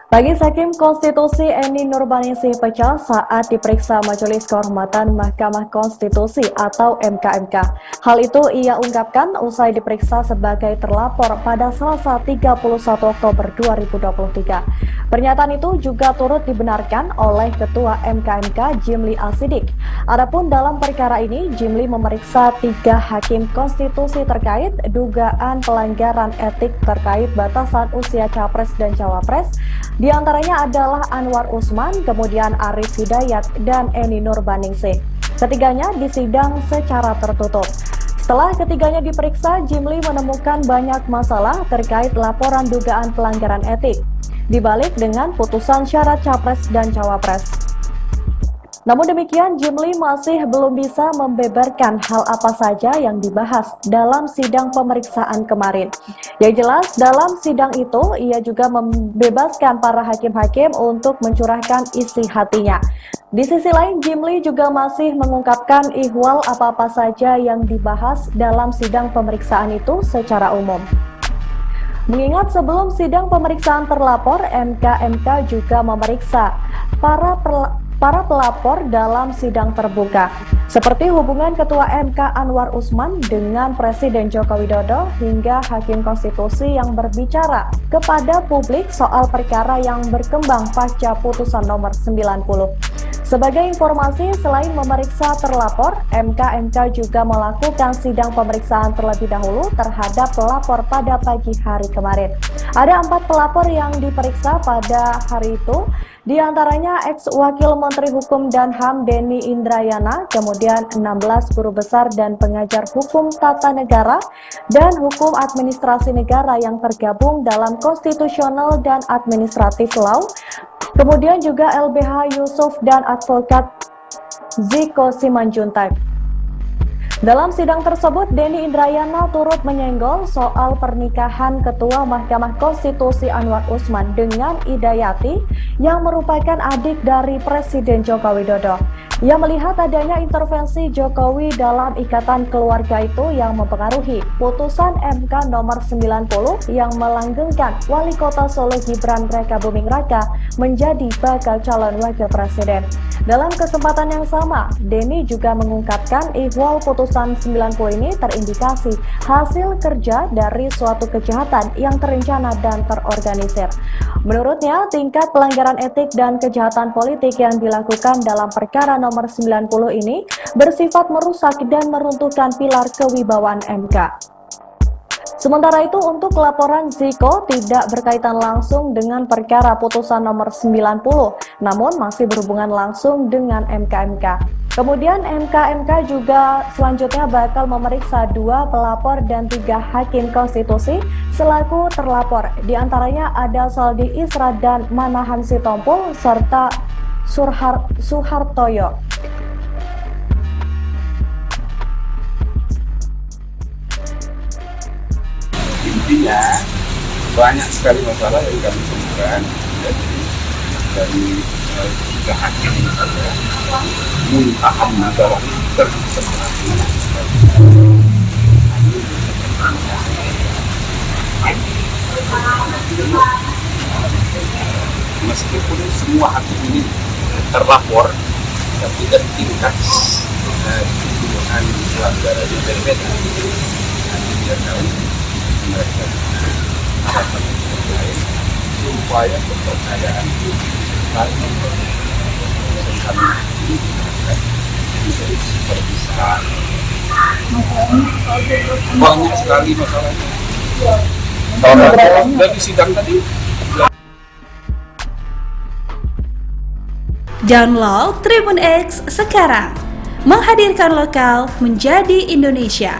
Majelis Hakim Konstitusi Eni Nurbaningsih pecah saat diperiksa Majelis Kehormatan Mahkamah Konstitusi atau MKMK. Hal itu ia ungkapkan usai diperiksa sebagai terlapor pada Selasa 31 Oktober 2023. Pernyataan itu juga turut dibenarkan oleh Ketua MKMK Jimli Asidik. Adapun dalam perkara ini, Jimli memeriksa 3 hakim konstitusi terkait dugaan pelanggaran etik terkait batasan usia capres dan cawapres. Di antaranya adalah Anwar Usman, kemudian Arif Hidayat, dan Eni Nurbaningsih. Ketiganya disidang secara tertutup. Setelah ketiganya diperiksa, Jimli menemukan banyak masalah terkait laporan dugaan pelanggaran etik, dibalik dengan putusan syarat capres dan cawapres. Namun demikian, Jimli masih belum bisa membeberkan hal apa saja yang dibahas dalam sidang pemeriksaan kemarin. Yang jelas, dalam sidang itu, ia juga membebaskan para hakim-hakim untuk mencurahkan isi hatinya. Di sisi lain, Jimli juga masih mengungkapkan ihwal apa-apa saja yang dibahas dalam sidang pemeriksaan itu secara umum. Mengingat sebelum sidang pemeriksaan terlapor, MKMK juga memeriksa para pelapor dalam sidang terbuka, seperti hubungan Ketua MK Anwar Usman dengan Presiden Joko Widodo hingga Hakim Konstitusi yang berbicara kepada publik soal perkara yang berkembang pasca putusan nomor 90. Sebagai informasi, selain memeriksa terlapor, MKMK juga melakukan sidang pemeriksaan terlebih dahulu terhadap pelapor pada pagi hari kemarin. Ada 4 pelapor yang diperiksa pada hari itu, di antaranya ex-Wakil Menteri Hukum dan HAM Denny Indrayana, kemudian 16 guru besar dan pengajar hukum tata negara dan hukum administrasi negara yang tergabung dalam Konstitusional dan Administratif Law, kemudian juga LBH Yusuf dan advokat Ziko Simanjuntak. Dalam sidang tersebut, Denny Indrayana turut menyenggol soal pernikahan Ketua Mahkamah Konstitusi Anwar Usman dengan Hidayati yang merupakan adik dari Presiden Joko Widodo. Ia melihat adanya intervensi Jokowi dalam ikatan keluarga itu yang mempengaruhi putusan MK nomor 90 yang melanggengkan Wali Kota Solo Gibran Rakabuming Raka menjadi bakal calon wakil presiden. Dalam kesempatan yang sama, Denny juga mengungkapkan ihwal putusan 90 ini terindikasi hasil kerja dari suatu kejahatan yang terencana dan terorganisir. Menurutnya, tingkat pelanggaran etik dan kejahatan politik yang dilakukan dalam perkara nomor 90 ini bersifat merusak dan meruntuhkan pilar kewibawaan MK. Sementara itu, untuk laporan Ziko tidak berkaitan langsung dengan perkara putusan nomor 90, namun masih berhubungan langsung dengan MKMK. Kemudian MKMK juga selanjutnya bakal memeriksa 2 pelapor dan 3 hakim konstitusi selaku terlapor. Di antaranya ada Saldi Isra dan Manahan Sitompul serta Suhartoyo. Intinya banyak sekali masalah yang kami temukan dari 3 hakim misalnya muntahan masalah terkonsentrasi meskipun semua hakim ini terlapor tapi dari tingkat tuduhan pelanggaran yang berbeda. Nanti biar tahu mereka harapan yang lain supaya kepercayaan saling bisa seperti sekarang. Banyak sekali masalahnya. Dari sidang tadi. Download Tribun X sekarang, menghadirkan lokal menjadi Indonesia.